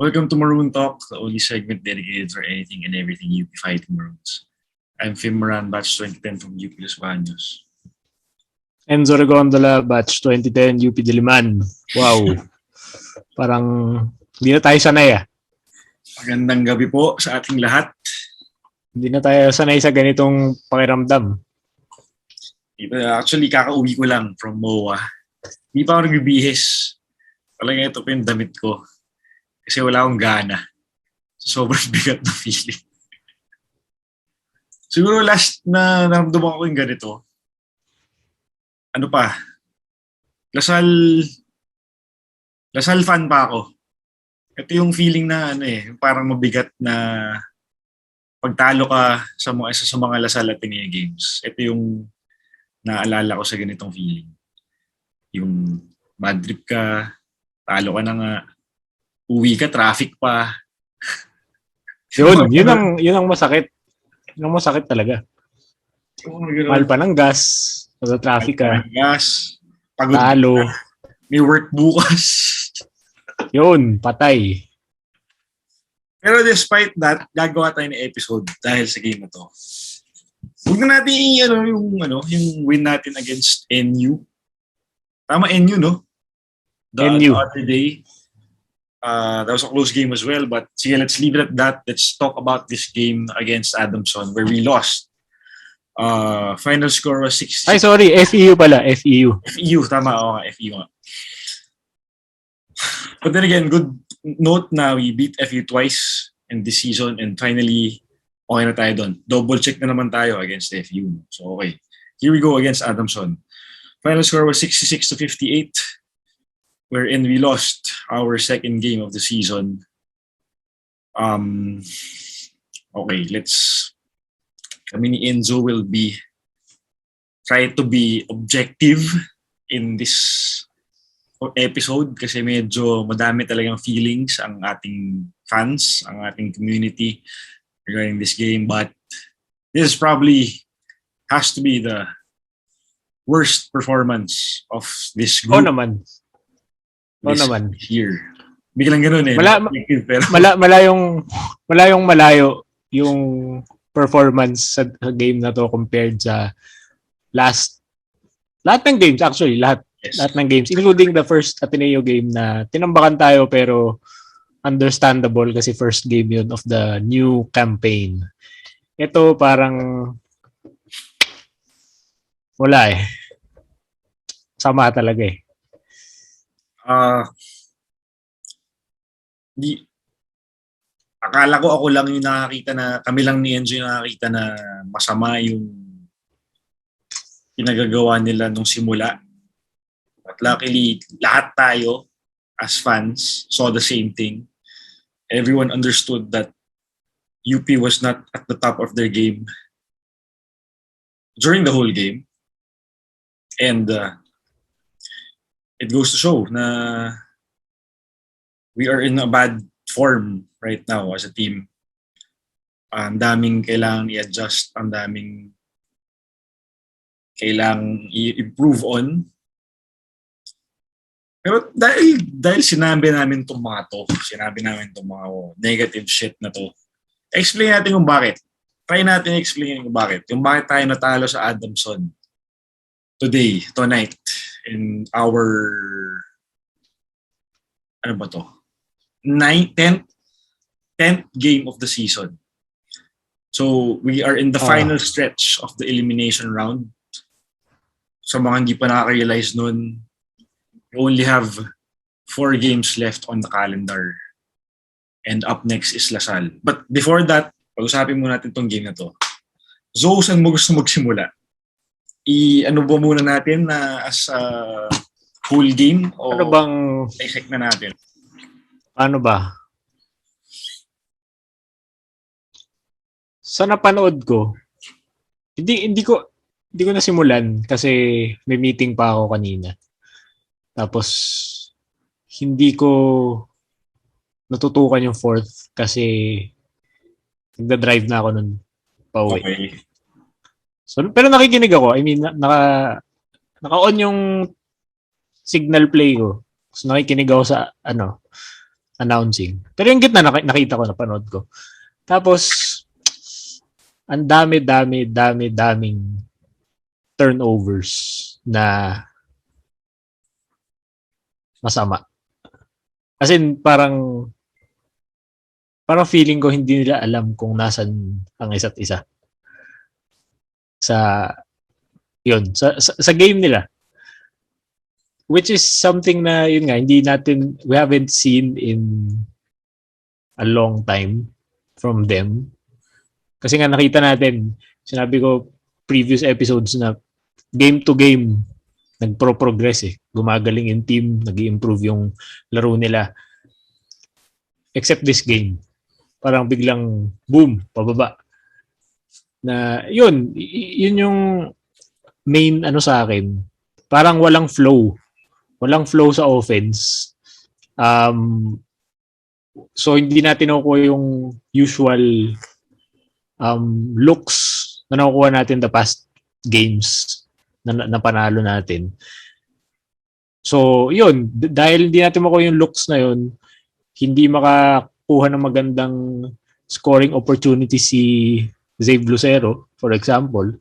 Welcome to Maroon Talk, the only segment dedicated for anything and everything UP Fighting Maroons. I'm Fim Moran, batch 2010 from UP Los Baños. Enzo Regondola, batch 2010, UP Diliman. Wow. Parang hindi na tayo sanay Magandang gabi po sa ating lahat. Hindi na tayo sanay sa ganitong pakiramdam. Actually, kakauwi ko lang from MOA. Hindi pa ako nagbibihis. Talaga ito po yung damit ko. Kasi wala akong gana. Sobrang bigat na feeling. Siguro last na naramdaman ko yung ganito. Ano pa? Lasal fan pa ako. Ito yung feeling na parang mabigat na pagtalo ka sa isa sa mga Lasal Ateneo games. Ito yung naalala ko sa ganitong feeling. Yung bad trip ka, talo ka na nga, uwi ka, traffic pa. Yun ang masakit. Yun ang masakit talaga. Mahal pa ng gas, sa traffic ka. Gas, pagod talo. Ka. May work bukas. Yun, patay. Pero despite that, gagawa tayo ng episode dahil sa game na to. Huwag na natin yung win natin against NU. Tama, NU, no? The other day. That was a close game as well. But sige, let's leave it at that. Let's talk about this game against Adamson where we lost. Final score was 6. Ay, sorry. FEU pala. FEU. FEU, tama. Oo, FEU nga. But then again, good note na we beat FEU twice in this season and finally, okay na tayo doon. Double check na naman tayo against FEU. So, okay. Here we go against Adamson. Final score was 66-58, wherein we lost our second game of the season. Okay, kami ni Enzo will try to be objective in this episode kasi medyo madami talagang feelings ang ating fans, ang ating community regarding this game. But this probably has to be the worst performance of this group. Oo naman. Here. Biglang ganun Malayo yung performance sa game na to compared sa lahat ng games actually, lahat ng games, including the first Ateneo game na tinambakan tayo pero understandable kasi first game yun of the new campaign. Ito parang wala sama talaga akala ko ako lang yung nakakita na, kami lang ni Enzo yung nakakita na masama yung pinagagawa nila nung simula. But luckily, lahat tayo as fans saw the same thing. Everyone understood that UP was not at the top of their game during the whole game. And it goes to show na we are in a bad form right now as a team. Ang daming kailangan i-adjust, ang daming kailangan i-improve on. Pero dahil sinabi namin itong mga negative shit na to, explain natin kung bakit. Try natin explain kung bakit. Yung bakit tayo natalo sa Adamson tonight, in our, 10th game of the season. So, we are in the final stretch of the elimination round. Sa mga hindi pa nakaka-realize nun, we only have 4 games left on the calendar. And up next is Lasal. But before that, pag-usapin muna natin tong game na to. Zo, saan mo gusto magsimula? Ano ba muna natin na as a whole game? O ano bang dissect na natin? Ano ba? Sa napanood ko, hindi ko nasimulan kasi may meeting pa ako kanina. Tapos hindi ko natutukan yung fourth kasi nagda-drive na ako nun pauwi. Okay. So, pero nakikinig ako. I mean, naka-on yung signal play ko. So, nakikinig ako sa announcing. Pero yung gitna, nakita ko, napanood ko. Tapos, ang daming turnovers na masama. As in, parang feeling ko hindi nila alam kung nasan ang isa't isa. Sa game nila. Which is something na, yun nga, we haven't seen in a long time from them. Kasi nga nakita natin, sinabi ko previous episodes na game to game, nagpro-progress eh. Gumagaling yung team, nag-i-improve yung laro nila. Except this game. Parang biglang boom, pababa. Na yun yung main sa akin. Parang walang flow. Walang flow sa offense. So hindi natin nakukuha yung usual looks na nakukuha natin the past games na panalo natin. So, yun. Dahil hindi natin makuha yung looks na yun, hindi makakuha ng magandang scoring opportunity si Zave Lucero, for example.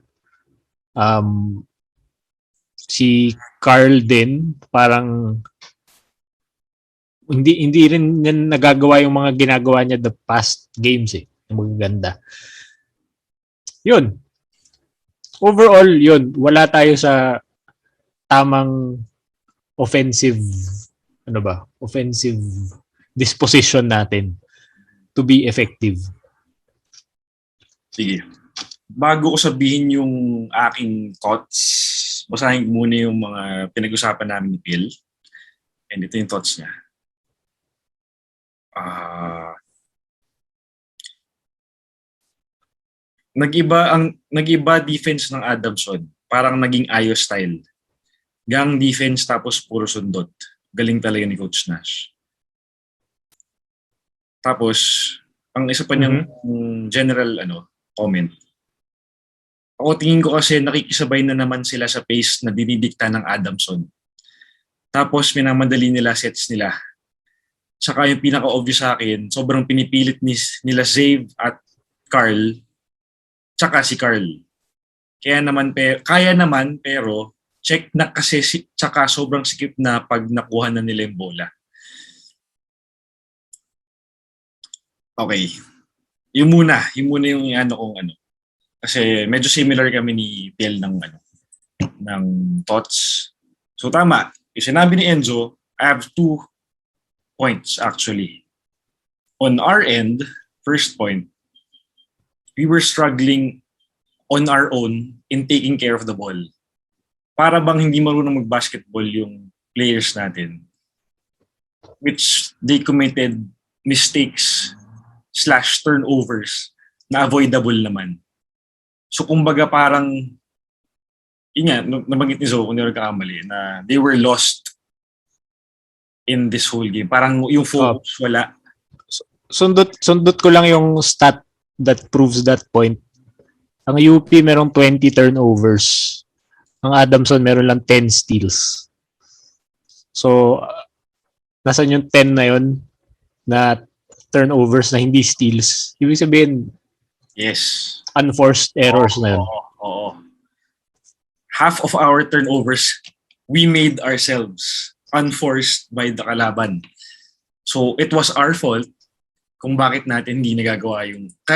Si Carl din, parang hindi rin nagagawa yung mga ginagawa niya the past games eh. Magaganda. Yun. Overall, yun. Wala tayo sa tamang offensive disposition natin to be effective. Sige. Bago ko sabihin yung aking thoughts, basahin muna yung mga pinag-usapan namin ni Phil. And ito yung thoughts niya. Nag-iba defense ng Adamson. Parang naging ayos style. Gang defense tapos puro sundot. Galing talaga ni Coach Nash. Tapos, ang isa pa niyang general comment. Ako tingin ko kasi nakikisabay na naman sila sa pace na dinidikta ng Adamson. Tapos minamadali nila sets nila. Saka yung pinaka-obvious sa akin, sobrang pinipilit nila Zave at Carl, tsaka si Carl. Kaya naman pero check na kasi tsaka sobrang sikip na pag nakuha na nila yung bola. Okay. Yung muna yung Kasi medyo similar kami ni Piel ng thoughts. So tama. Yung sinabi ni Enzo, I have 2 points actually. On our end, first point, we were struggling on our own in taking care of the ball. Para bang hindi marunong mag-basketball yung players natin. Which they committed mistakes / turnovers na avoidable naman. So kumbaga parang nabanggit ni Zo kung hindi nagkakamali na they were lost in this whole game. Parang yung focus wala. Sundot ko lang yung stat that proves that point. Ang UP merong 20 turnovers. Ang Adamson meron lang 10 steals. So, nasan yung 10 na yun na turnovers na hindi steals? Ibig sabihin, yes, unforced errors na yun. Oo. Half of our turnovers, we made ourselves unforced by the kalaban. So, it was our fault kung bakit natin hindi nagagawa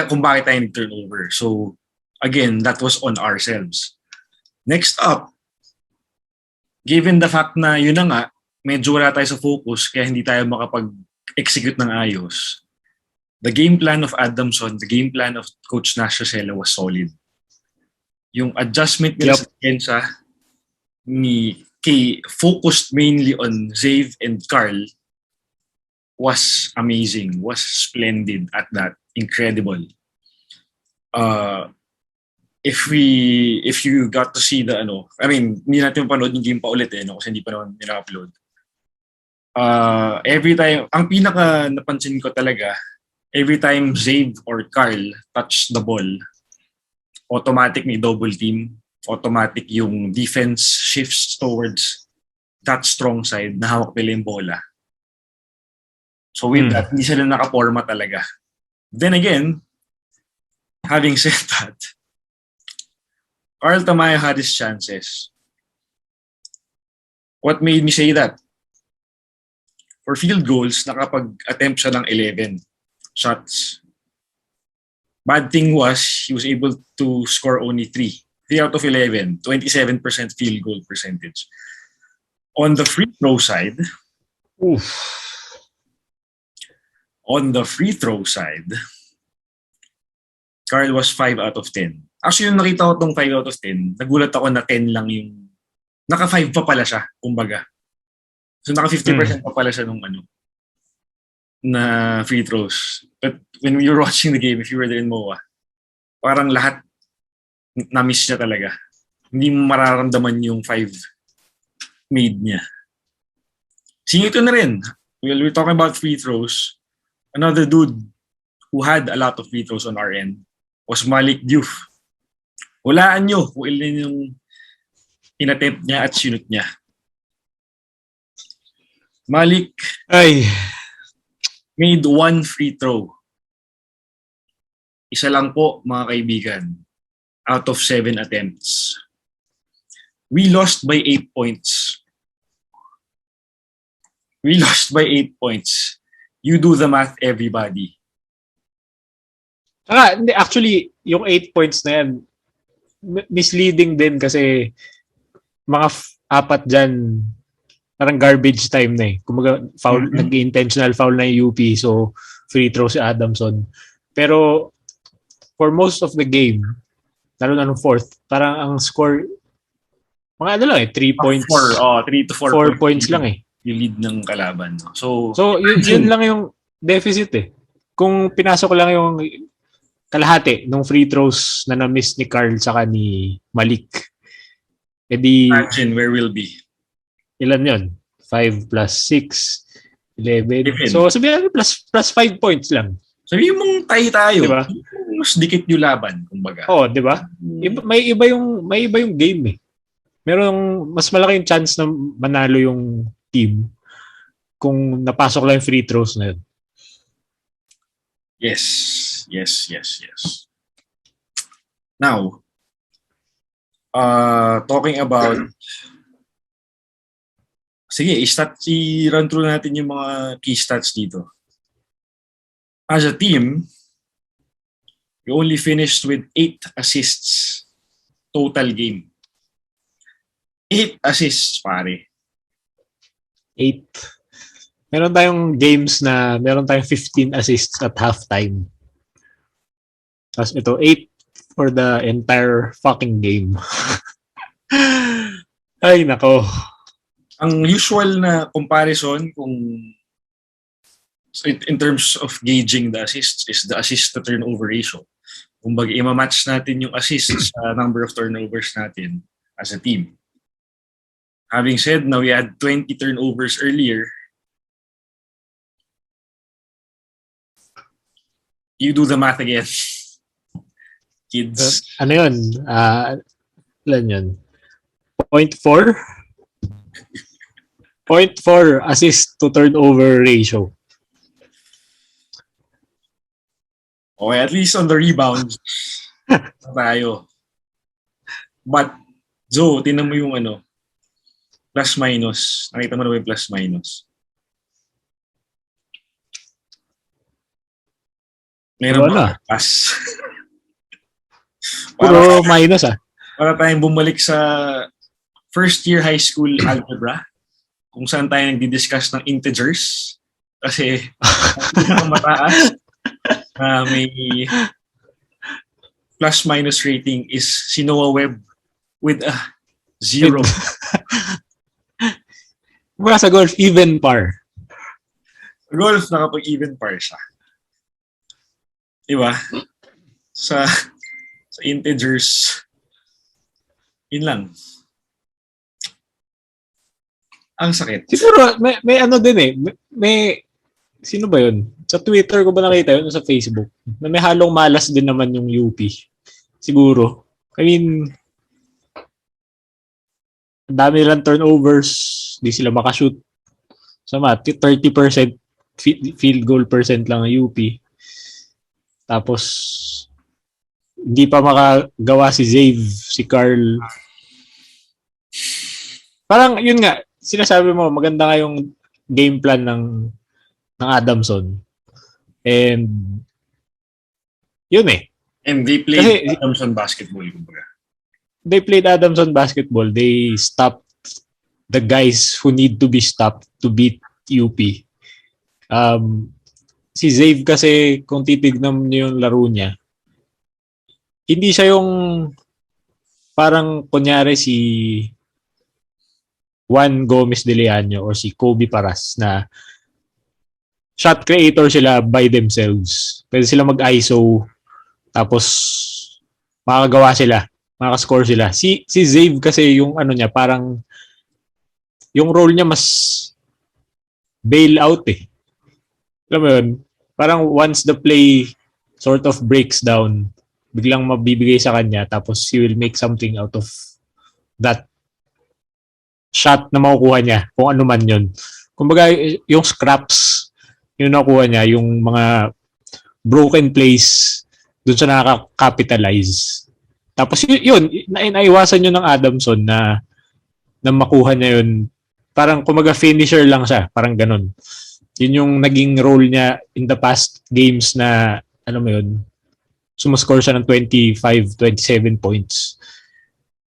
kung bakit tayo nag-turnover. So, again, that was on ourselves. Next up, given the fact na yun na nga, medyo wala tayo sa focus kaya hindi tayo makapag-execute ng ayos. The game plan of Adamson, the game plan of Coach Nash Rosella was solid. Yung adjustment nila sa pensa ni Kay focused mainly on Zave and Carl was amazing, was splendid at that. Incredible. If you got to see hindi natin mapanood yung game pa ulit kasi hindi pa naman nila-upload. Every time, ang pinaka napansin ko talaga, every time Zave or Carl touch the ball, automatic may double team, automatic yung defense shifts towards that strong side na hawak nila yung bola. So with that, hindi sila nakaporma talaga. Then again, having said that, Carl Tamayo had his chances. What made me say that? For field goals, nakapag-attempt siya ng 11 shots. Bad thing was, he was able to score only 3. 3 out of 11, 27% field goal percentage. On the free throw side, Carl was 5 out of 10. Actually, yung nakita ko tong 5 out of 10, nagulat ako na 10 lang yung... Naka-5 pa pala siya, kumbaga. So, naka-50% pa pala siya nung na free throws. But when we were watching the game, if you were there in MOA, parang lahat na-miss niya talaga. Hindi mo mararamdaman yung 5 made niya. Singito na rin. Well, we're talking about free throws. Another dude who had a lot of free throws on our end was Malik Diouf. Hulaan nyo kung ilan yung inattempt niya at sinut niya. Malik made 1 free throw. Isa lang po, mga kaibigan, out of 7 attempts. We lost by 8 points. You do the math, everybody. Actually, yung 8 points na yan, misleading din kasi mga 4 dyan, parang garbage time na eh. Kumaga, foul, nag-intentional foul na yung UP, so free throw si Adamson. Pero, for most of the game, lalo na nung fourth, parang ang score, mga 3 points. 3 to 4 points lang eh. Yung lead ng kalaban. No? So yun lang yung deficit eh. Kung pinasok lang yung kalahati nung free throws na na-miss ni Carl saka ni Malik, edi... Imagine where we'll be. Ilan yun? 5 plus 6, 11. So, sabihin natin plus 5 points lang. Sabihin mong tayo. Diba? Mas dikit yung laban, kumbaga. Di ba? May iba yung game eh. Merong mas malaki yung chance na manalo yung team kung napasok lang yung free throws na yun. Yes. Now, talking about sige, i-run through natin yung mga key stats dito. As a team, we only finished with 8 assists total game. 8 assists, pare. 8. Meron tayong games na meron tayong 15 assists at halftime. Tapos ito, 8 for the entire fucking game. Ay, nako. Ang usual na comparison kung in terms of gauging the assists is the assist to turnover ratio. Kumbaga, ima-match natin yung assists sa number of turnovers natin as a team. Having said, now we had 20 turnovers earlier. You do the math again. Kids. Ano yun? Ilan yun? 0.4? 0.4 assist to turnover ratio. Okay, at least on the rebounds, tayo. But, Joe, tinan mo yung plus minus. Nakita mo na ba yung plus minus? Meron ba plus? Puro minus Para tayong bumalik sa first year high school algebra, kung saan tayo nagdi-discuss ng integers kasi mataas na may plus minus rating is si Noah Webb with a 0. Mura sa golf, even par. Sa golf, nakapag-even par siya. Diba? Sa integers, yun lang. Ang sakit. Siguro, may din eh. May, sino ba yun? Sa Twitter ko ba nakita yun? Sa Facebook? Na may halong malas din naman yung UP. Siguro. I mean, ang dami nilang turnovers. Di sila makashoot. Sa math, 30% field goal percent lang ang UP. Tapos, hindi pa makagawa si Zave, si Carl. Parang, yun nga, sinasabi mo, maganda nga yung game plan ng Adamson. And, yun eh. And they played Adamson basketball, kumbaga. They played Adamson basketball. They stopped the guys who need to be stopped to beat UP. Si Zave kasi, kung titignan niyo yung laro niya, hindi siya yung parang kunyari si Juan Gomez de Leaño or si Kobe Paras na shot creator sila by themselves. Pwede sila mag-ISO tapos makakagawa sila, makakascore sila. Si Zave kasi yung ano niya, parang yung role niya mas bail out eh. Alam mo yun? Parang once the play sort of breaks down, biglang mabibigay sa kanya tapos he will make something out of that shot na makukuha niya, kung ano man yun. Kumbaga, yung scraps, yung nakuha niya, yung mga broken plays, doon siya nakaka-capitalize. Tapos yun, naiwasan yun ng Adamson na makuha niya yun. Parang kumaga finisher lang siya, parang ganun. Yun yung naging role niya in the past games na, ano mo yun, sumascore siya ng 25, 27 points.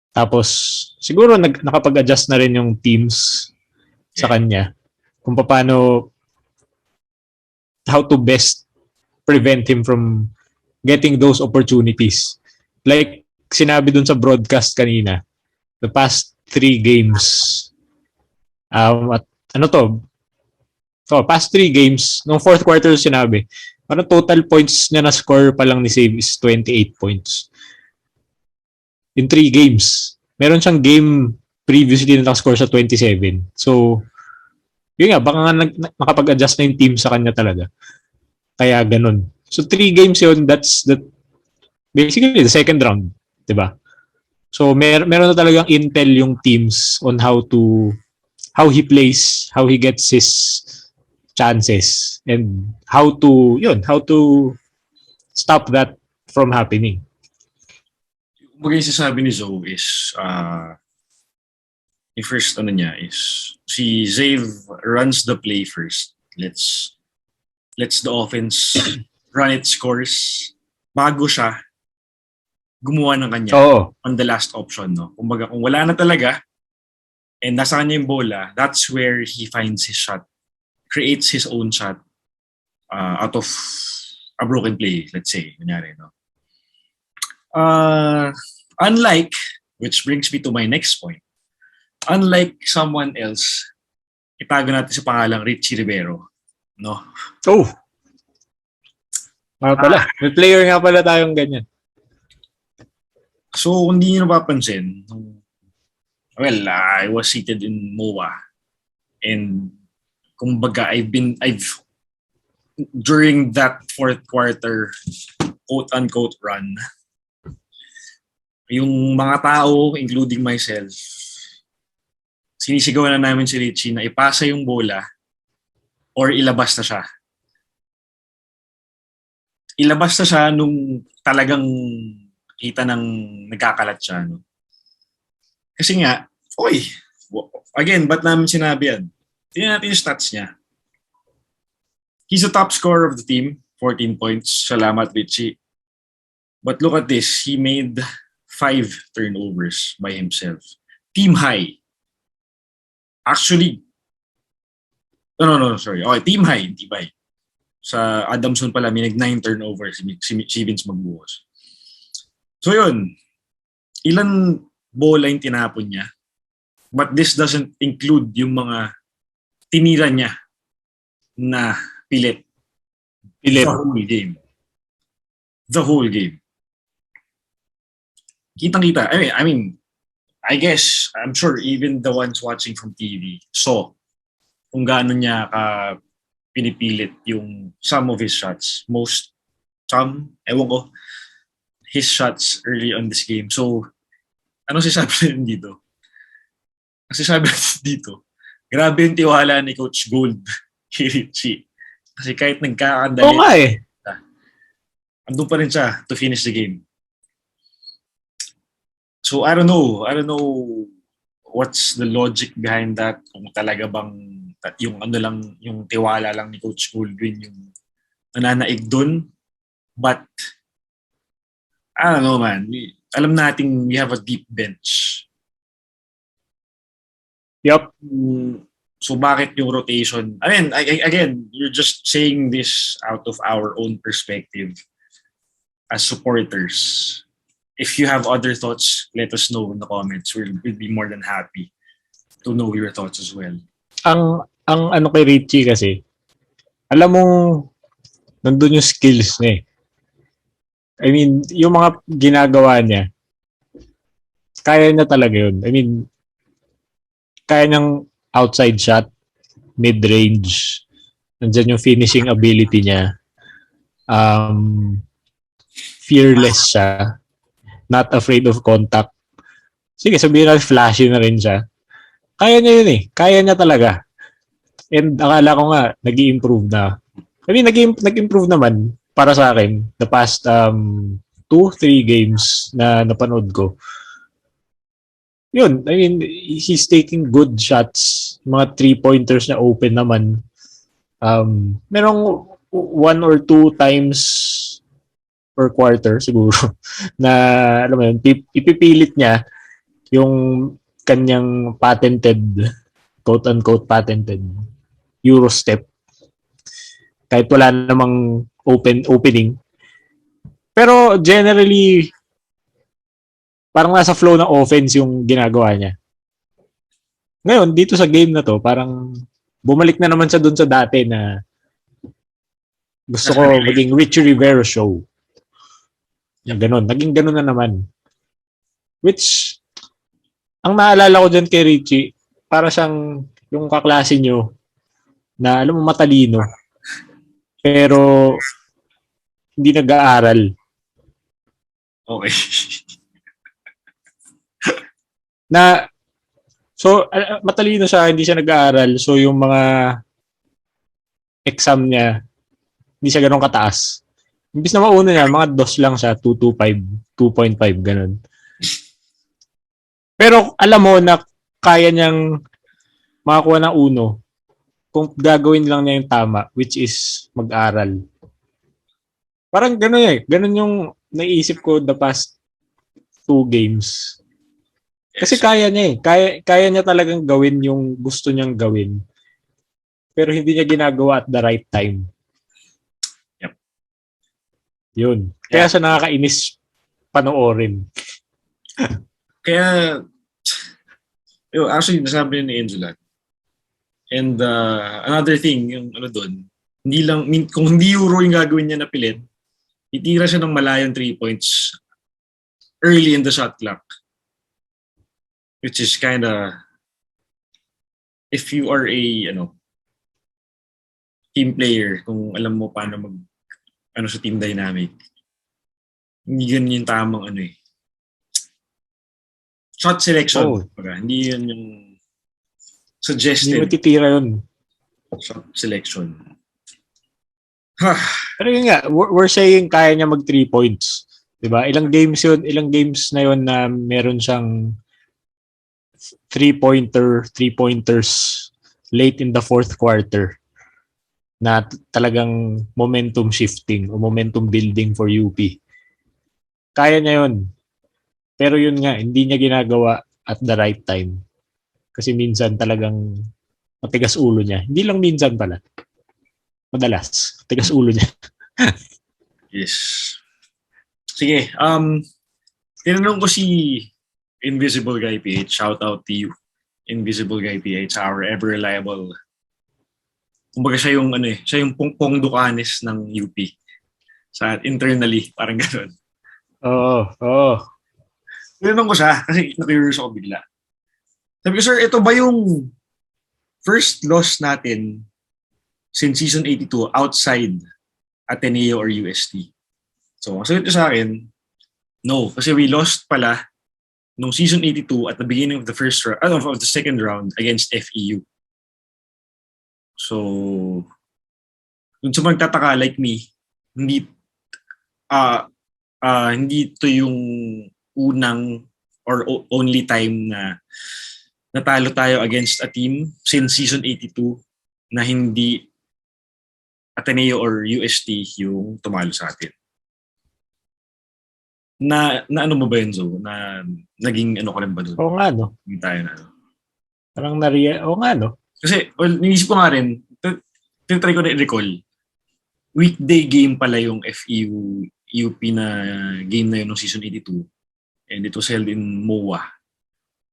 Tapos, siguro nakapag-adjust na rin yung teams sa kanya kung paano, how to best prevent him from getting those opportunities. Like, sinabi dun sa broadcast kanina, the past 3 games, at ano to, past 3 games, nung fourth quarter sinabi, parang total points niya na score pa lang ni Save is 28 points. In 3 games. Meron siyang game previously na nakascore sa 27. So, yun nga, baka nga nakapag-adjust na yung team sa kanya talaga. Kaya ganun. So, 3 games yun, that's basically the second round. Diba? So, meron na talagang intel yung teams on how he plays, how he gets his chances, and how to stop that from happening. Yung sasabi ni Zoe is, yung first ano niya is, si Zave runs the play first. Let's the offense run its course bago siya gumawa ng kanya on the last option. No? Kumbaga, kung wala na talaga, and nasa kanya yung bola, that's where he finds his shot, creates his own shot out of a broken play, let's say. Kunyari, no? Unlike, which brings me to my next point, unlike someone else, itago natin sa pangalang Richie Rivero. No? Oh! Pala. May player nga pala tayong ganyan. So, kung hindi nyo napapansin, well, I was seated in MOA, and kumbaga, during that fourth quarter, quote-unquote run, yung mga tao, including myself, sinisigawan na namin si Richie na ipasa yung bola or ilabas na siya. Ilabas na siya nung talagang kita ng nagkakalat siya. No? Kasi nga, again, ba't namin sinabi yan? Tingnan natin yung stats niya. He's the top scorer of the team, 14 points. Salamat, Richie. But look at this. He made 5 turnovers by himself. Team high. Actually, sorry. Okay, team high, team high. Sa Adamson pala, may 9 turnovers si Vince Magbuhos. So yun, ilan bola yung tinapon niya? But this doesn't include yung mga tinira niya na pilit. The whole game. The whole game. Kitang-kita. I mean, I guess, I'm sure even the ones watching from TV saw kung gaano niya pinipilit yung some of his shots. Ewan ko, his shots early on this game. So, ano sisabi natin dito? Kasi sabi natin dito, grabe yung tiwala ni Coach Gold kay Richie. Kasi kahit Oo nagkakandali, nga eh. andun pa rin siya to finish the game. So I don't know what's the logic behind that, kung talaga bang yung ano lang, yung tiwala lang ni Coach Goldwyn yung nananaig dun. But I don't know, man. Alam nating we have a deep bench. Yup. So bakit yung rotation? I mean, again, you're just saying this out of our own perspective as supporters. If you have other thoughts, let us know in the comments. We'll be more than happy to know your thoughts as well. Ang ano kay Richie kasi, alam mo, nandun yung skills niya eh. I mean, yung mga ginagawa niya, kaya niya talaga yun. I mean, kaya niyang outside shot, mid-range, nandyan yung finishing ability niya. Fearless siya. Not afraid of contact. Sige, sabihin natin flashy na rin siya. Kaya niya yun eh. Kaya niya talaga. And akala ko nga, nag-i-improve na. I mean, nag-improve naman para sa akin the past 2-3 games na napanood ko. Yun, I mean, he's taking good shots. Mga 3-pointers na open naman. Merong 1 or 2 times per quarter siguro na, alam mo yun, ipipilit niya yung kanyang patented, quote-unquote patented Euro step. Kahit wala namang opening. Pero generally, parang nasa flow ng offense yung ginagawa niya. Ngayon, dito sa game na to, parang bumalik na naman siya dun sa dati na gusto ko maging Richie Rivera show. Yung ganun. Naging ganun na naman. Which, ang naalala ko dyan kay Richie, para siyang yung kaklase nyo na alam mo matalino pero hindi nag-aaral. Okay. Na so matalino siya, hindi siya nag-aaral, so yung mga exam niya hindi siya ganoon kataas. Imbis na mauna niya, mga DOS lang siya, 225, 2.5 ganun. Pero alam mo na kaya niyang makakuha ng uno kung gagawin lang niya yung tama, which is mag-aral. Parang gano'n eh. Gano'n yung naisip ko the past 2 games. Kasi kaya niya eh. Kaya niya talagang gawin yung gusto niyang gawin. Pero hindi niya ginagawa at the right time. Yep. Yun. Kaya siya nakakainis panoorin. Kaya, actually, nasabi ni Angela. And another thing, yung ano doon, hindi lang, kung hindi Euro yung gagawin niya na pilit, itira siya ng malayong 3 points early in the shot clock. Which is kinda, if you are a, team player, kung alam mo paano sa team dynamic, hindi ganun yung tamang shot selection. Hindi yun yung suggested. Hindi mo titira yun. Shot selection. Pero yun nga, we're saying kaya niya mag 3 points. Diba? Ilang games na yun na meron siyang 3-pointers late in the fourth quarter na talagang momentum shifting o momentum building for UP. Kaya niya yun. Pero yun nga, hindi niya ginagawa at the right time. Kasi minsan talagang matigas ulo niya. Hindi lang minsan pala. Madalas. Tigas ulo niya. Yes. Sige. Tinanong ko si Invisible Guy PH. Shout out to you. Invisible Guy PH. Our ever reliable. Kumbaga siya yung siya yung Pongpong Ducanes ng UP. Sa internally. Parang gano'n. Oo. Tinanong ko siya kasi na-curious ako bigla. Sabi ko, sir, ito ba yung first loss natin since season 82 outside Ateneo or UST? So, ang sagot ko sa akin, no. Kasi we lost pala nung season 82 at the beginning of the of the second round against FEU. So, Dun sa magtataka like me, hindi hindi to yung unang or only time na natalo tayo against a team since season 82 na hindi Ateneo or UST yung tumalo sa atin. Na ano mo ba yun, Zo? Na naging ano ka rin ba doon? Oo nga, no? Hindi tayo na ano. Parang oo nga, no? Kasi, well, niisip ko nga rin, try ko na i-recall, weekday game pala yung FEU UP na game na yun ng season 82 and it was held in MOA.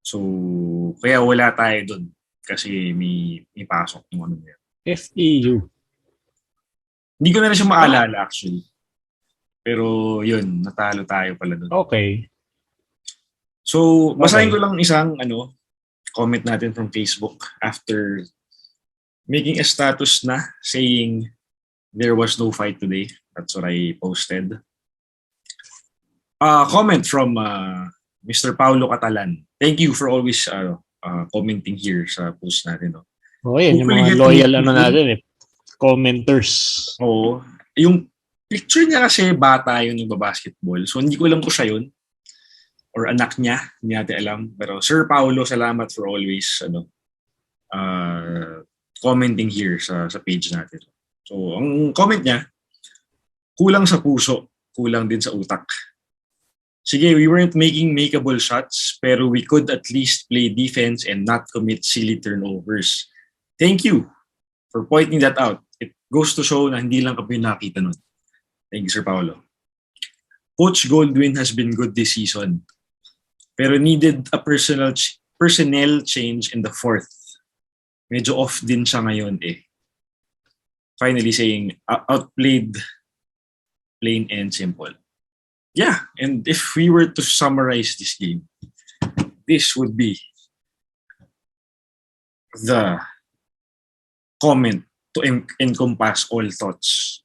So, kaya wala tayo doon kasi may pasok ng ano yan. FEU. Hindi ko na rin siya maalala actually. Pero yun, natalo tayo pala doon. Okay. So, basahin ko lang isang comment natin from Facebook after making a status na saying there was no fight today. That's what I posted. Comment from Mr. Paulo Catalan. Thank you for always commenting here sa post natin. No? Oh, yan yung mga loyal natin commenters. Oo. Yung picture niya kasi bata yun yung basketball. So hindi ko alam kung siya yun or anak niya, hindi natin alam. Pero Sir Paulo, salamat for always commenting here sa page natin. So ang comment niya, kulang sa puso, kulang din sa utak. Sige, we weren't making makeable shots, pero we could at least play defense and not commit silly turnovers. Thank you for pointing that out. It goes to show na hindi lang kami nakita nun. Thank you, Sir Paolo. Coach Goldwyn has been good this season, pero needed a personnel change in the fourth. Medyo off din siya ngayon eh. Finally saying, outplayed, plain and simple. Yeah, and if we were to summarize this game, this would be the comment to encompass all thoughts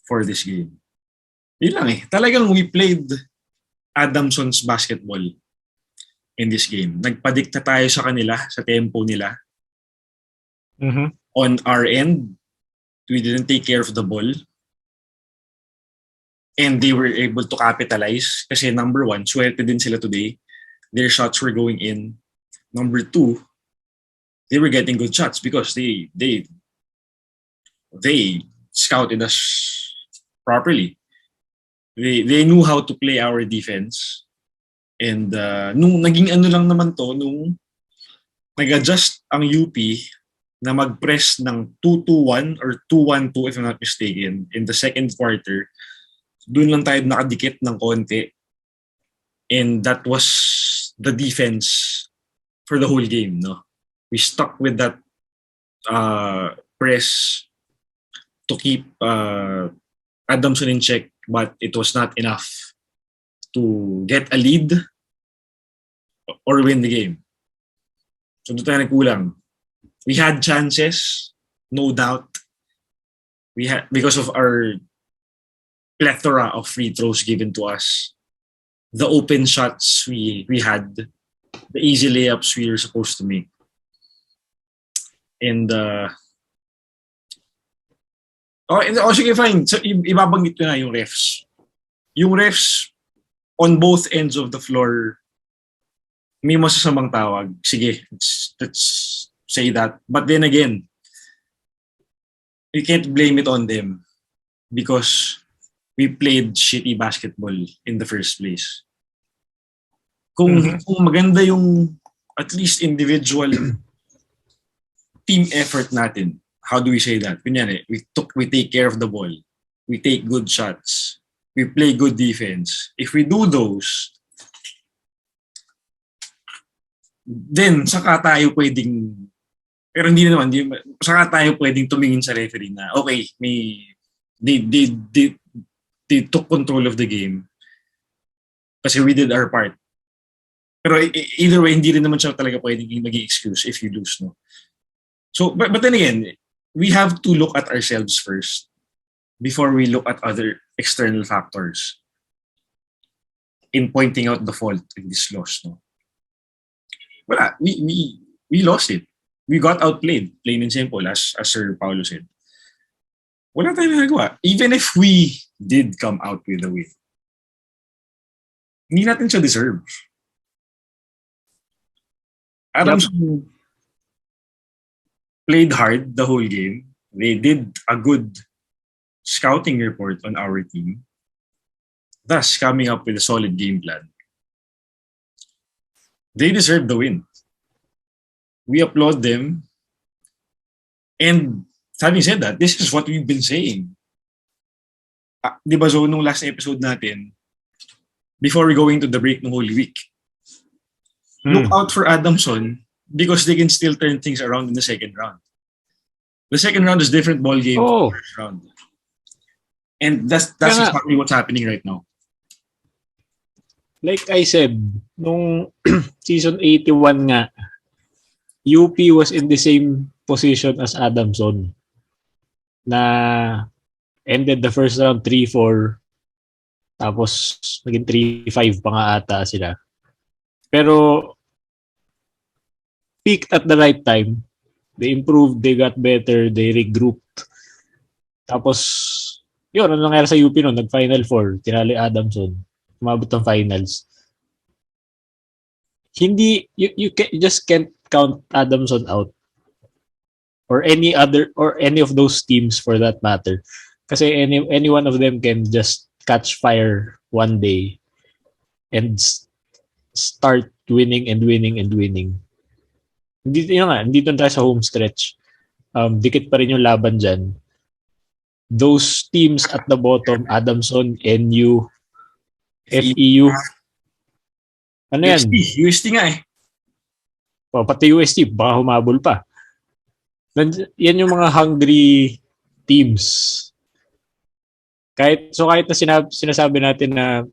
for this game. Yun lang eh. Talagang we played Adamson's basketball in this game. Nagpadikta tayo sa kanila, sa tempo nila. Mm-hmm. On our end, we didn't take care of the ball. And they were able to capitalize kasi number one, swerte din sila today. Their shots were going in. Number two, they were getting good shots because they scouted us properly. They knew how to play our defense. And nung naging lang naman to, nung nag-adjust ang UP na mag-press ng 2-2-1 or 2-1-2 if I'm not mistaken in the second quarter, doon lang tayo nakadikit ng konti. And that was the defense for the whole game, no? We stuck with that press to keep Adamson in check, but it was not enough to get a lead or win the game. So doon tayo nagkulang. We had chances, no doubt. We had, because of our plethora of free throws given to us, the open shots we had, the easy layups we were supposed to make. And sige, fine. So, ibabanggit ko na yung refs. Yung refs on both ends of the floor, may masasamang tawag. Sige, let's say that. But then again, you can't blame it on them because we played shitty basketball in the first place. Kung maganda yung at least individual team effort natin, how do we say that? Kunyari, we take care of the ball. We take good shots. We play good defense. If we do those, then saka tayo pwedeng, pero hindi naman, saka tayo pwedeng tumingin sa referee na, okay, they took control of the game kasi we did our part. Pero either way, hindi rin naman siya talaga pwedeng maging excuse if you lose, no? So, but then again, we have to look at ourselves first before we look at other external factors in pointing out the fault in this loss, no? Wala, we lost it. We got outplayed, plain and simple, as Sir Paulo said. wala tayong nagawa. Even if we did come out with a win, hindi natin siya deserve. Adamson played hard the whole game. They did a good scouting report on our team, thus coming up with a solid game plan. They deserve the win. We applaud them. And having said that, this is what we've been saying. Di ba so nung last episode natin, before we go into the break ng Holy Week, look out for Adamson because they can still turn things around in the second round. The second round is different ball game from the first round. And that's exactly what's happening right now. Like I said, nung season 81 nga, UP was in the same position as Adamson na ended the first round 3-4 tapos naging 3-5 pa nga ata sila. Pero peaked at the right time. They improved, they got better, they regrouped. Tapos yun, ano nangyari sa UP noon? Nag-Final Four, tinalo Adamson. Umabot ng finals. Hindi, you just can't count Adamson out. Or any of those teams for that matter. Kasi any one of them can just catch fire one day and start winning and winning and winning. Hindi tayo sa home stretch. Dikit pa rin yung laban dyan. Those teams at the bottom, Adamson, NU, FEU. Ano yan? UST nga eh. Pati UST, baka humabol pa. Yan yung mga hungry teams. Kahit na sinasabi natin na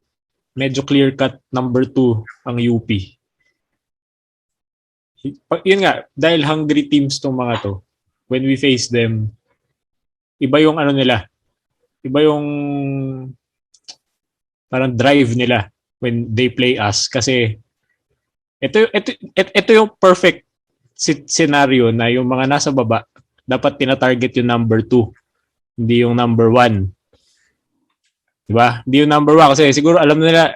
medyo clear-cut number 2 ang UP. Yun nga, dahil hungry teams tong mga to, when we face them, iba yung ano nila. Iba yung parang drive nila when they play us kasi ito yung perfect scenario na yung mga nasa baba dapat tina-target yung number 2 hindi yung number 1, diba? Hindi yung number 1 kasi siguro alam nila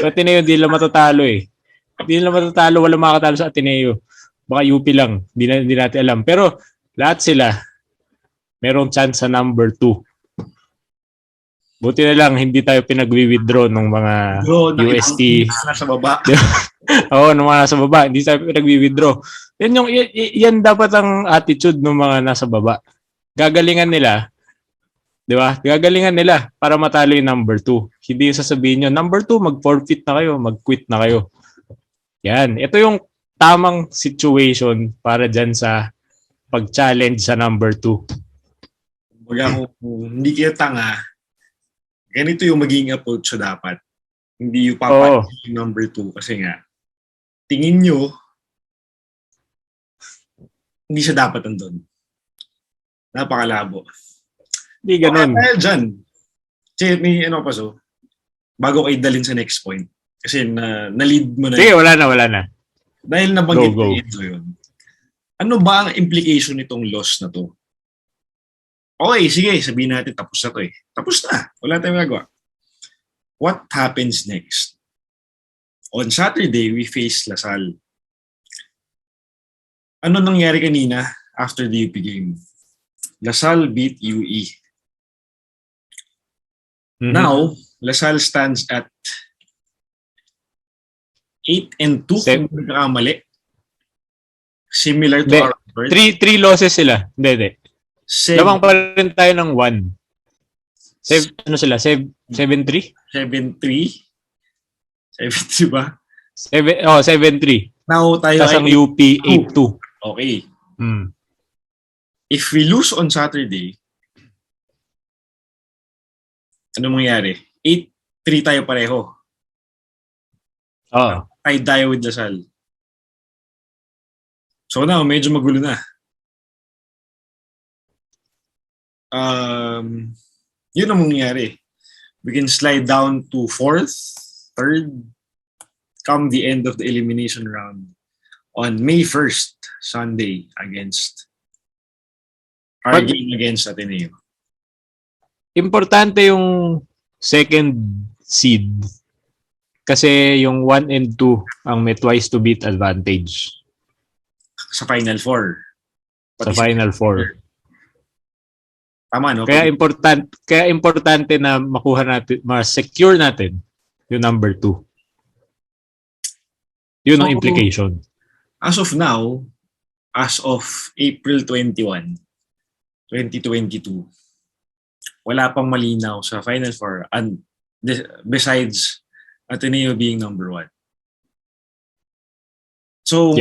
Ateneo hindi lang matatalo hindi nila matatalo, wala makakatalo sa Ateneo, baka UP lang, hindi natin alam, pero lahat sila merong chance sa number 2. Buti na lang, hindi tayo pinag-withdraw ng mga UST. Nasa baba. Oo, ng mga nasa baba. Hindi tayo pinag-withdraw. Yan dapat ang attitude ng mga nasa baba. Gagalingan nila. Di ba? Gagalingan nila para matalo yung number 2. Hindi yung sasabihin nyo, number 2, mag-forfeit na kayo, mag-quit na kayo. Yan. Ito yung tamang situation para dyan sa pag-challenge sa number 2. Baga kung hindi kayo tanga, ganito yung magiging approach so dapat. Hindi yung papalit yung number 2 kasi nga, tingin nyo, hindi siya dapat andun. Napakalabo. Hindi ganun. Dahil dyan, kasi may pa bago kayo dalhin sa next point. Kasi na-lead mo na. Sige, wala na. Dahil nabanggit ko yun. Ano ba ang implication nitong loss na to? Okay, sige, sabihin natin tapos na to Tapos na. Wala tayong magagawa. What happens next? On Saturday, we face Lasal. Ano nangyari kanina after the UP game? Lasal beat UE. Mm-hmm. Now, Lasal stands at 8-2 kung nagkakamali. Similar to our record. 3 losses sila. Hindi. Lamang pa rin tayo ng 1. Ano sila? 7-3? 7-3? 7-3 ba? 7-3. Now tayo tas ang UP 8-2. Okay. If we lose on Saturday, ano mangyari? 8-3 tayo pareho. Tied tayo with Lasal. So now, medyo magulo na. Yun ang mangyayari. We can slide down to 4th, 3rd, come the end of the elimination round on May 1st, Sunday, against our game against Ateneo. importante yung second seed kasi yung 1 and 2 ang may twice to beat advantage sa Final Four. sa Final Four. Tama, no? Kaya importante na makuha natin, ma-secure natin yung number 2. Yun ang implication. As of now, as of April 21, 2022, wala pang malinaw sa Final Four and besides Ateneo being number 1. So,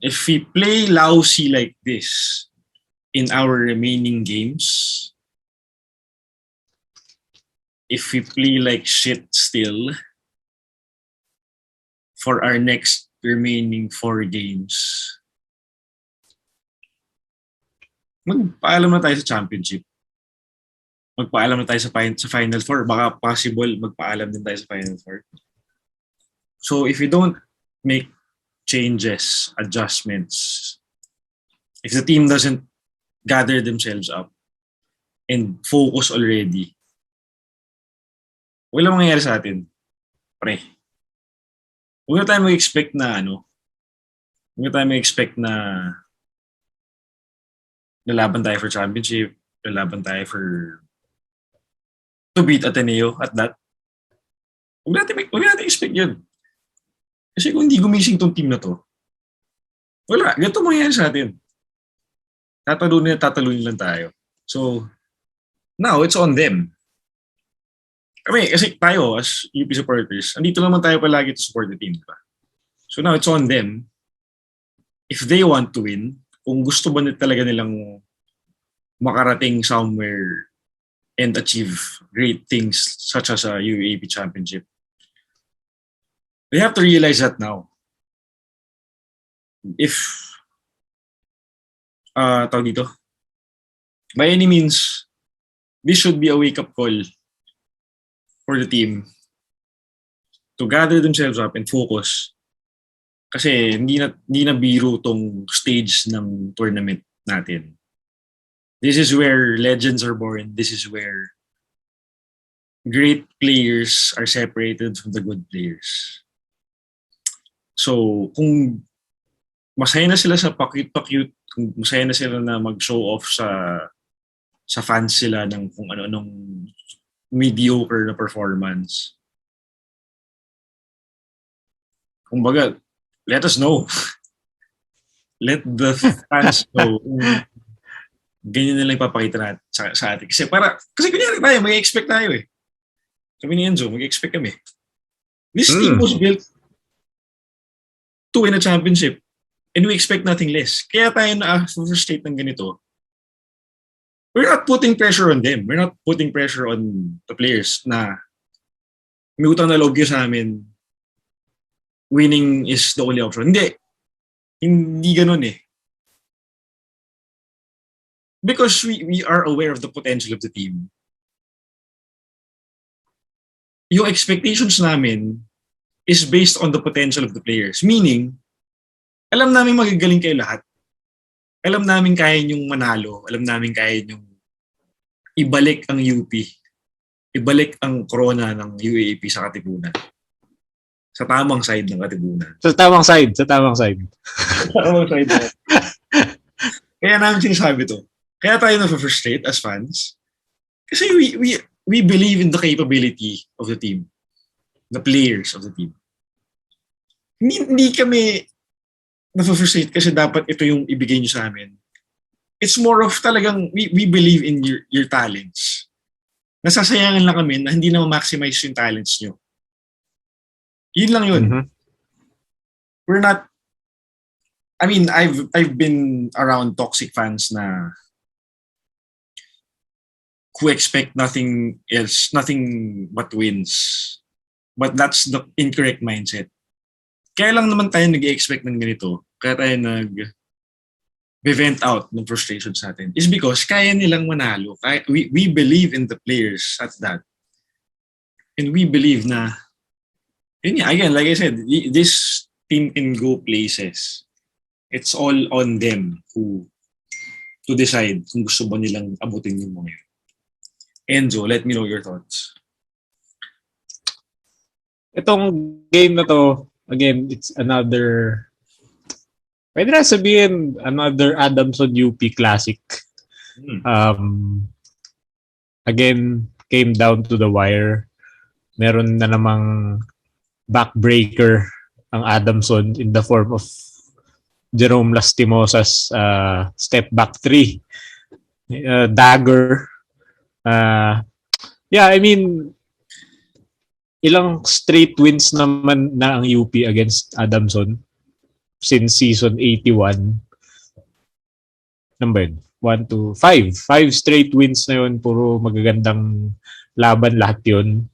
if we play lousy like this in our remaining games, if we play like shit still for our next remaining 4 games, magpaalam na tayo sa championship. Magpaalam na tayo sa Final Four. Baka possible magpaalam din tayo sa Final Four. So if we don't make changes, adjustments, if the team doesn't gather themselves up and focus already, wala mangyayari sa atin. Pre. Huwag na tayo mag-expect na huwag na tayo mag-expect na lalaban tayo for championship, lalaban tayo for to beat Ateneo at that. Huwag natin expect yun. Kasi kung hindi gumising tong team na to, wala, ganito mangyayari sa atin. Tatalunin lang tayo. So, now, it's on them. Kasi tayo, as UP supporters, andito naman tayo palagi to support the team. Diba? So now, it's on them. If they want to win, kung gusto ba talaga nilang makarating somewhere and achieve great things such as a UAP championship, they have to realize that now. If, tawag dito, by any means, this should be a wake-up call for the team to gather themselves up and focus. Kasi hindi na biro tong stage ng tournament natin. This is where legends are born. This is where great players are separated from the good players. So, kung masaya na sila sa pa-cute, kung masaya na sila na mag-show off sa fans sila ng kung ano-anong mediocre na performance, kumbaga, let us know. Let the fans know. Ganyan na lang ipapakita natin sa atin. Kasi kunyari tayo, mag-expect tayo eh. Sabi ni Enzo, mag-expect kami. This team was built to win a championship and we expect nothing less. Kaya tayo na-frustrate ng ganito. We're not putting pressure on them. We're not putting pressure on the players na may utang na loob sa amin. Winning is the only option. Hindi ganun eh. Because we are aware of the potential of the team. Yung expectations namin is based on the potential of the players. Meaning, alam namin magagaling kayo lahat. Alam namin kaya nyong manalo. Alam namin kaya nyong ibalik ang UP. Ibalik ang corona ng UAP sa Katipunan. Sa tamang side ng Katipunan. Sa tamang side. Sa tamang side. Kaya namin sinasabi to. Kaya tayo na-frustrate as fans. Kasi we believe in the capability of the team. The players of the team. Hindi kami na-frustrate kasi dapat ito yung ibigay nyo sa amin. It's more of talagang we believe in your talents. Nasasayangan lang kami na hindi na ma-maximize yung talents nyo. Yun lang yun. Mm-hmm. We're not, I mean, I've been around toxic fans na who expect nothing else, nothing but wins. But that's the incorrect mindset. Kaya lang naman tayo nag-expect ng ganito. Kaya tayo nag-vent out ng frustrations natin. Is because kaya nilang manalo. We believe in the players at that. And we believe na, yun nga, again, like I said, this team can go places. It's all on them to decide kung gusto ba nilang abutin yung mga yun. Enzo, let me know your thoughts. Itong game na to, again, it's another, pwede na sabihin, another Adamson UP classic. Again, came down to the wire. Meron na namang backbreaker ang Adamson in the form of Jerome Lastimosa's step back three. Dagger. Yeah, I mean, ilang straight wins naman na ang UP against Adamson since season 81. Number 1 to 5. 5 straight wins na yun. Puro magagandang laban lahat yun.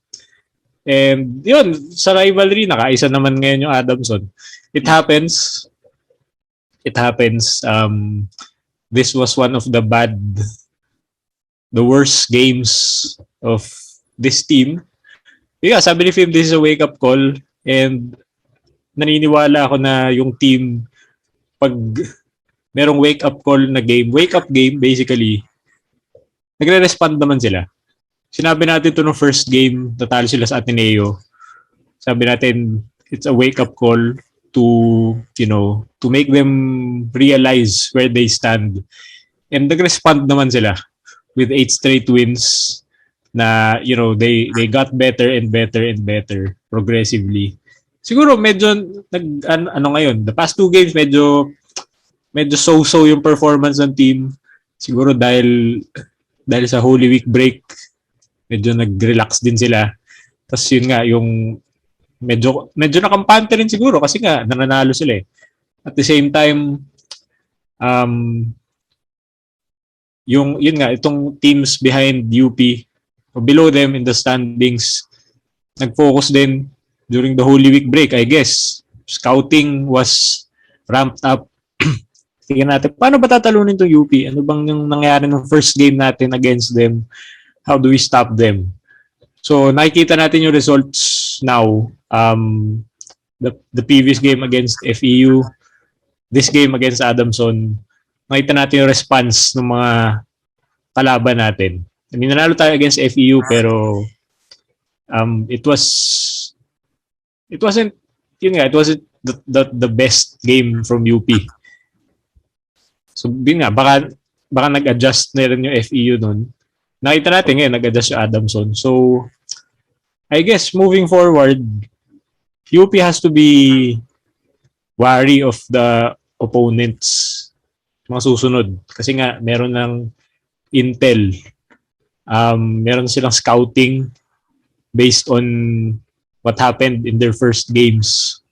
And yun, sa rivalry, nakaisa naman ngayon yung Adamson. It happens. This was one of the worst games of this team. Yeah, sabi ni Phil, this is a wake-up call. And naniniwala ako na yung team, pag merong wake-up call na game, wake-up game, basically, nagre-respond naman sila. Sinabi natin to no first game, natalo sila sa Ateneo. Sabi natin, it's a wake-up call to, to make them realize where they stand. And nag-respond naman sila with 8 straight wins na, they got better and better and better progressively. Siguro medyo, ngayon, the past 2 games, medyo so-so yung performance ng team. Siguro dahil sa Holy Week break, medyo nag-relax din sila. Tapos yun nga, yung medyo nakampante rin siguro kasi nga nananalo sila eh. At the same time, yun nga, itong teams behind UP, or below them in the standings, nag-focus din during the Holy Week break, I guess. Scouting was ramped up. Tingnan natin, paano ba tatalunin itong UP? Ano bang yung nangyari ng first game natin against them? How do we stop them? So, nakikita natin yung results now. The previous game against FEU, this game against Adamson, nakita natin yung response ng mga kalaban natin. I mean, nanalo tayo against FEU pero it wasn't the best game from UP. So, yun nga, baka nag-adjust na rin yung FEU nun. Nakita natin ngayon, nag-adjust yung Adamson. So, I guess, moving forward, UP has to be wary of the opponents mga susunod. Kasi nga, meron ng intel. Meron silang scouting based on what happened in their first games.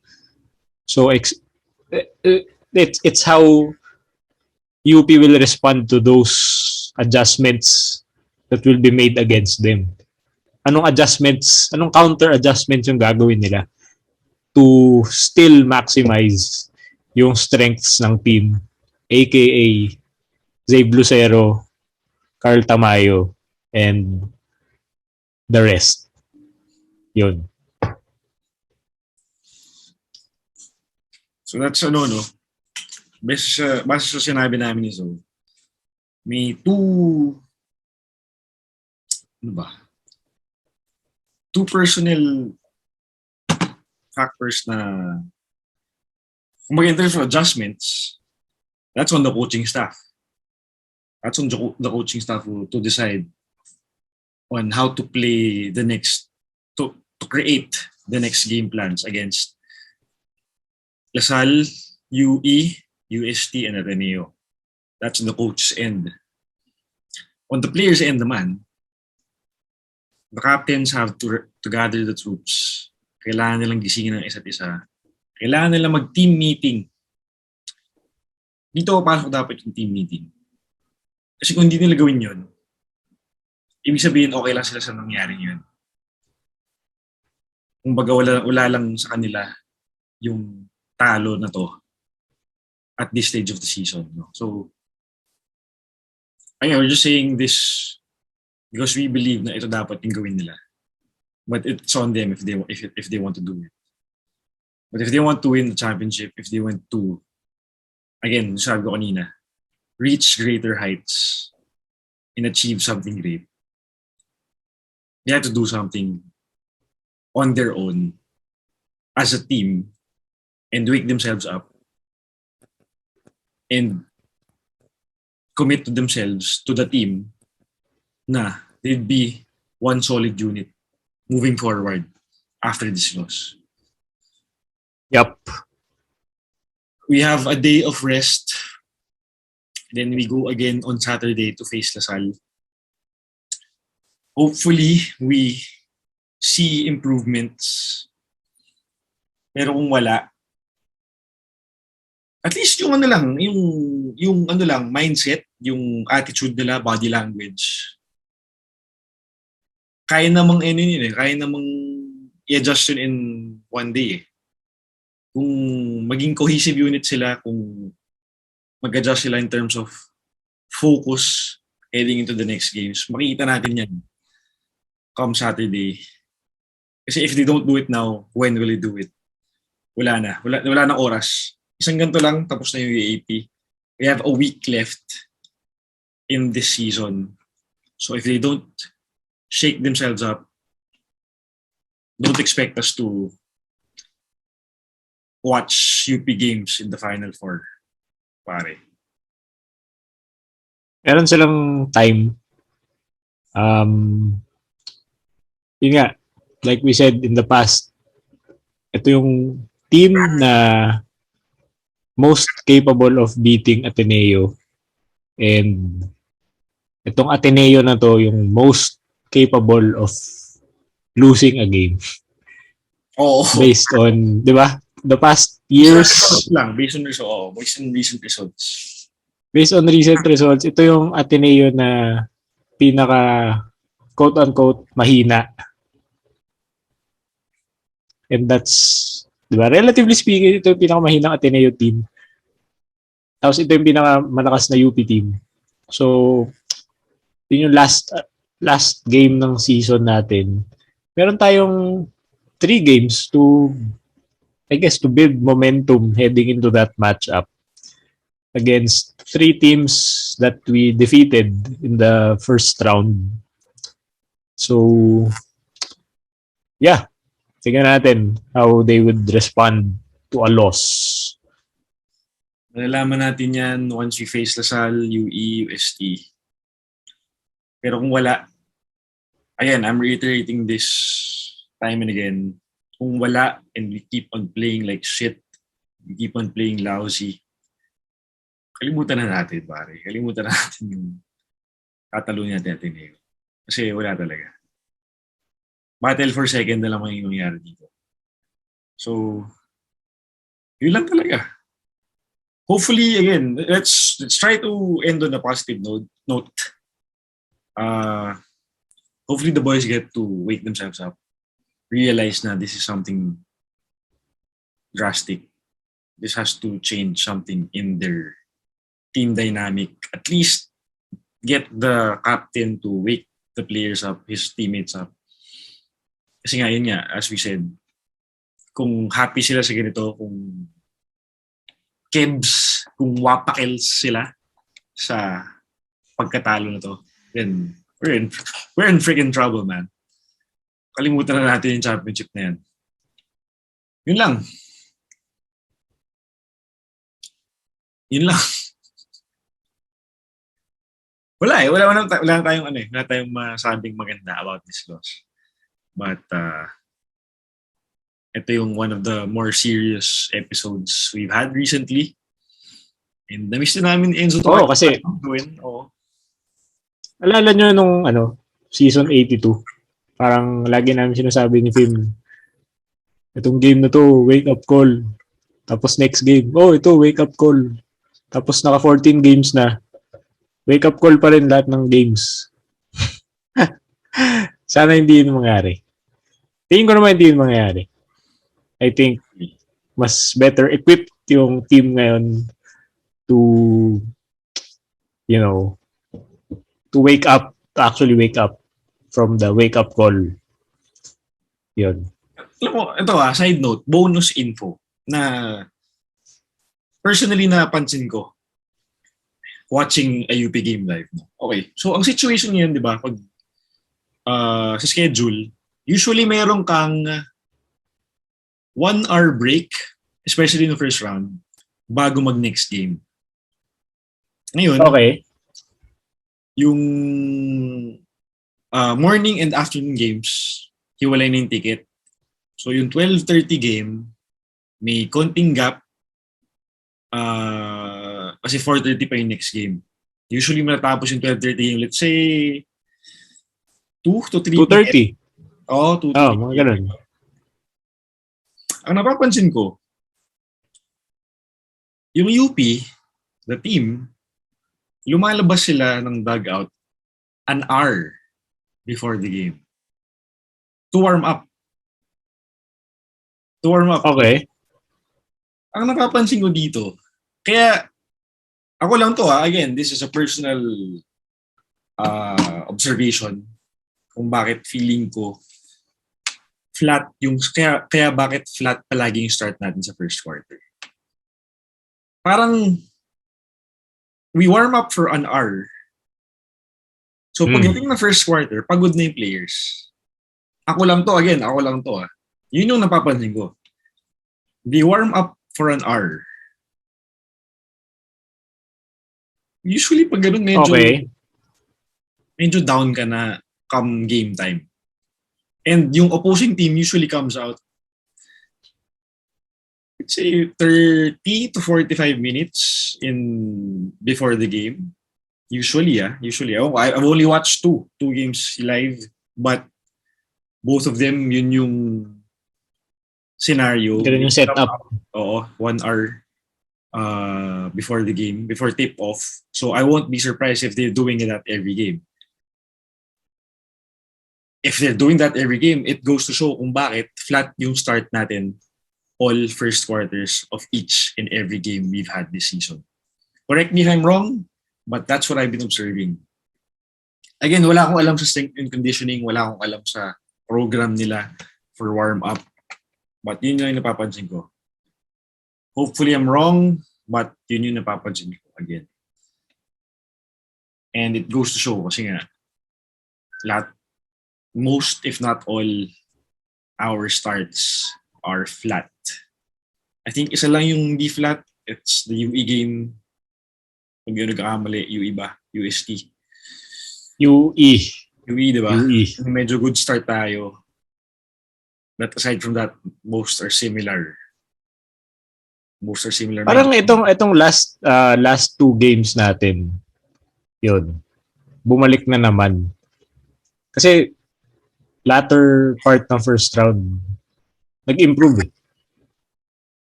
So, it's how UP will respond to those adjustments that will be made against them. Anong counter adjustments yung gagawin nila to still maximize yung strengths ng team, aka Zabe Lucero, Carl Tamayo, and the rest. Yun. So that's no? Base sa sinabi namin ni Zoe, may two personnel factors na in terms of adjustments, that's on the coaching staff. That's on the coaching staff to decide on how to play the next, to create the next game plans against Lasal, UE, UST, and Ateneo. That's on the coach's end. On the players' end naman, the captains have to gather the troops. Kailangan nilang gisingin ng isa't isa. Kailangan nilang mag-team meeting. Dito pasok dapat yung team meeting. Kasi kung hindi nila gawin yun, ibig sabihin okay lang sila sa nangyari yun. Kung baga wala lang sa kanila yung talo na to at this stage of the season. No? So, we're just saying this because we believe na ito dapat yung gawin nila. But it's on them if they want to do it. But if they want to win the championship, if they want to, again, sabi ko kanina, reach greater heights and achieve something great, they had to do something on their own as a team and wake themselves up and commit to themselves, to the team, na they'd be one solid unit moving forward after this loss. Yup. We have a day of rest. Then we go again on Saturday to face Lasal. Hopefully, we see improvements. Pero kung wala, at least yung ano lang, yung ano lang, mindset, yung attitude nila, body language. Kaya namang kaya namang i-adjust yun in one day. Kung maging cohesive unit sila, kung mag-adjust sila in terms of focus heading into the next games, makikita natin yan come Saturday. Kasi if they don't do it now, when will they do it? Wala na. Wala na oras. Isang ganito lang, tapos na yung UAP. We have a week left in this season. So if they don't shake themselves up, don't expect us to watch UP games in the Final Four. Pare. Meron silang time. Yun nga, like we said in the past, ito yung team na most capable of beating Ateneo. And itong Ateneo na to, yung most capable of losing a game. Oo. Based on, di ba? The past years. Based on recent results. Based on recent results, ito yung Ateneo na pinaka quote-unquote mahina. And that's, di ba? Relatively speaking, ito yung pinakamahinang Ateneo team. Tapos ito yung pinakamalakas na UP team. So, yun yung last game ng season natin. Meron tayong 3 games to, I guess, to build momentum heading into that matchup against 3 teams that we defeated in the first round. So, yeah. Tingnan natin how they would respond to a loss. Malalaman natin yan once we face Lasal, UE, UST. Pero kung wala, again, I'm reiterating this time and again, kung wala and we keep on playing like shit, we keep on playing lousy, kalimutan na natin, pare. Kalimutan na natin yung tatalunin natin eh. Kasi wala talaga. Battle for second na lang yung nangyari dito. So, yun lang talaga. Hopefully, again, let's try to end on a positive note. Hopefully the boys get to wake themselves up, realize na this is something drastic. This has to change something in their team dynamic. At least get the captain to wake the players up, his teammates up. Kasi nga, yun nga, as we said, kung happy sila sa ganito, kung kebs, kung wapakels sila sa pagkatalo na to, then we're in freaking trouble, man. Kalimutan na natin yung championship na yan. Yun lang. Yun lang. Wala tayong masabing maganda about this loss. But ito yung one of the more serious episodes we've had recently. And na-miss na namin Enzo to. Oo, kasi alala nyo nung season 82, parang lagi namin sinasabi ni Film, itong game na to, wake up call. Tapos next game, ito, wake up call. Tapos naka 14 games na, wake up call pa rin lahat ng games. Sana hindi yun mangyari. Tingin ko naman hindi yun mangyari. I think mas better equipped yung team ngayon to, to actually wake up from the wake up call. Yun. Alam mo, ito side note, bonus info na personally napansin ko watching a UP game live. Okay, so ang situation ngayon, di ba, pag sa schedule, usually meron kang 1 hour break, especially in the first round, bago mag-next game. Ngayon, Okay. yung morning and afternoon games, hiwalay na yung ticket. So yung 12:30 game, may konting gap kasi 4:30 pa yung next game. Usually matatapos yung 12:30 game, let's say 2 to 3 p.m. 2:30. 2 to 3 Mga p.m. ganun. Ang napapansin ko, yung UP, the team, lumalabas sila ng dugout an hour before the game. To warm up. Okay. Ang napapansin ko dito, kaya ako lang to again, this is a personal observation kung bakit feeling ko flat yung, kaya bakit flat palagi yung start natin sa first quarter. Parang we warm up for an hour. So pagdating na first quarter, pagod na yung players. Ako lang to. Yun yung napapansin ko. They warm up for an hour. Usually pag ganun medyo down ka na come game time. And yung opposing team usually comes out, let's say 30 to 45 minutes before the game. Usually. I've only watched two games live, but both of them, yun yung scenario. Ganun yung setup. 1 hour before the game, before tip-off. So I won't be surprised if they're doing that every game. If they're doing that every game, it goes to show kung bakit flat yung start natin all first quarters of each and every game we've had this season. Correct me if I'm wrong, but that's what I've been observing. Again, wala akong alam sa strength and conditioning, wala akong alam sa program nila for warm-up. But yun yung napapansin ko. Hopefully I'm wrong, but yun yung napapansin ko again. And it goes to show kasi nga, most if not all our starts are flat. I think isa lang yung hindi flat, it's the UE game. Kung yun nagkakamali, UE ba? UST. UE, diba? UE. Medyo good start tayo. But aside from that, most are similar. Parang itong last 2 games natin, yun, bumalik na naman. Kasi latter part ng first round, nag-improve eh.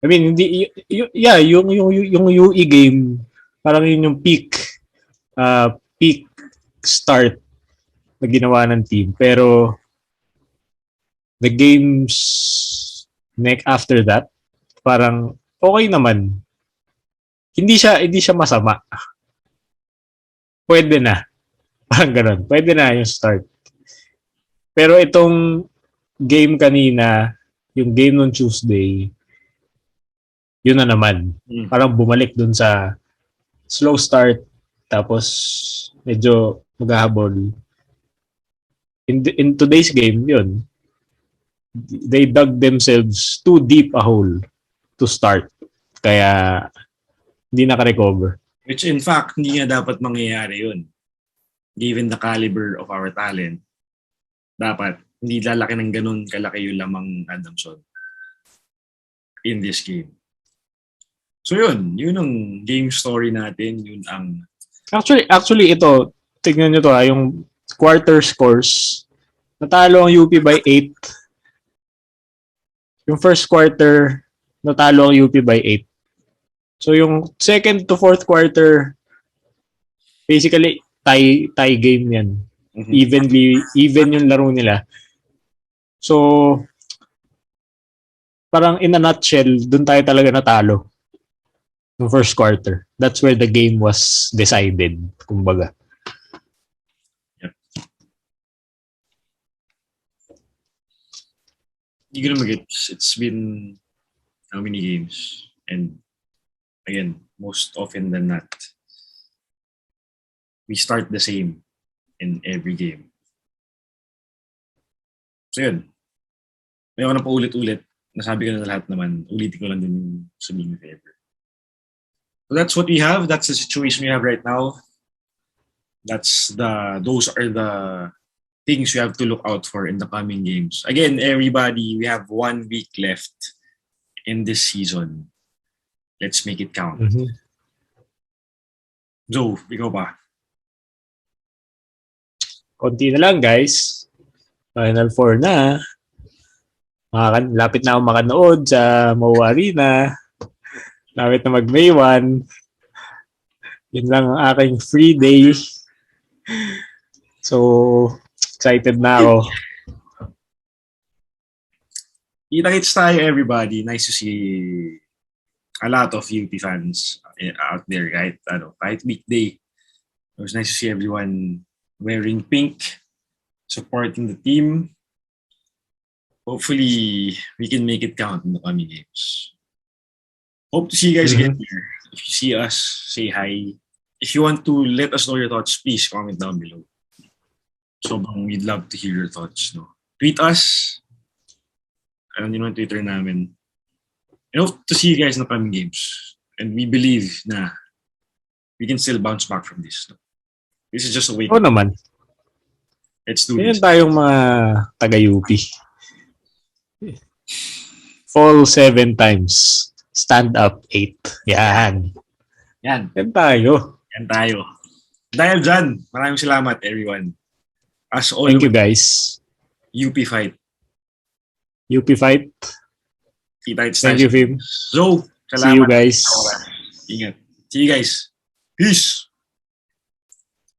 I mean, yung UE game, parang yun yung peak start na ginawa ng team. Pero the games after that, parang okay naman. Hindi siya masama. Pwede na. Parang ganun. Pwede na yung start. Pero itong game kanina, yung game nung Tuesday, yun na naman. Parang bumalik dun sa slow start, tapos medyo maghahabol. In today's game, yun, they dug themselves too deep a hole to start. Kaya hindi naka-recover. Which in fact, hindi nga dapat mangyayari yun. Given the caliber of our talent, dapat hindi lalaki ng ganun kalaki yung lamang Adamson in this game. So yun ang game story natin, yun ang... Actually ito, tignan nyo to yung quarter scores, natalo ang UP by 8. Yung first quarter, natalo ang UP by 8. So yung second to fourth quarter, basically tie game yan. Mm-hmm. Even yung laro nila. So parang in a nutshell, dun tayo talaga natalo. Yung first quarter. That's where the game was decided, kumbaga. Yep. You gonna make it. It's been how many games? And again, most often than not, we start the same in every game. So yun. May ako na paulit-ulit. Nasabi ko na lahat naman. Ulitin ko lang din yung sabihin ni Ever. So that's what we have. That's the situation we have right now. Those are the things you have to look out for in the coming games. Again, everybody, we have 1 week left in this season. Let's make it count. Joe, ikaw pa. Konti na lang, guys. Final 4 na. Lapit na akong makanood sa Mo Arena. Lapit na mag-May 1. Yun lang ang aking free day. So, excited na ako. Kita-kits tayo, everybody. Nice to see a lot of UP fans out there kahit weekday. It was nice to see everyone wearing pink, supporting the team. Hopefully, we can make it count in the coming games. Hope to see you guys again here. If you see us, say hi. If you want to let us know your thoughts, please comment down below. So, we'd love to hear your thoughts. No? Tweet us. Alam niyo naman Twitter namin. And hope to see you guys in the coming games. And we believe na we can still bounce back from this. No? This is just a wake-up. Oo naman. Let's do Ganyan this. tayong mga taga-UP. Fall 7 times. Stand up 8. Yan. Yan. Yan tayo. Yan tayo. Dahil dyan, maraming salamat everyone. As always, Thank you guys. UP fight. UP fight. Thank you, Fim. So, salamat. See you guys. Ingat. See you guys. Peace.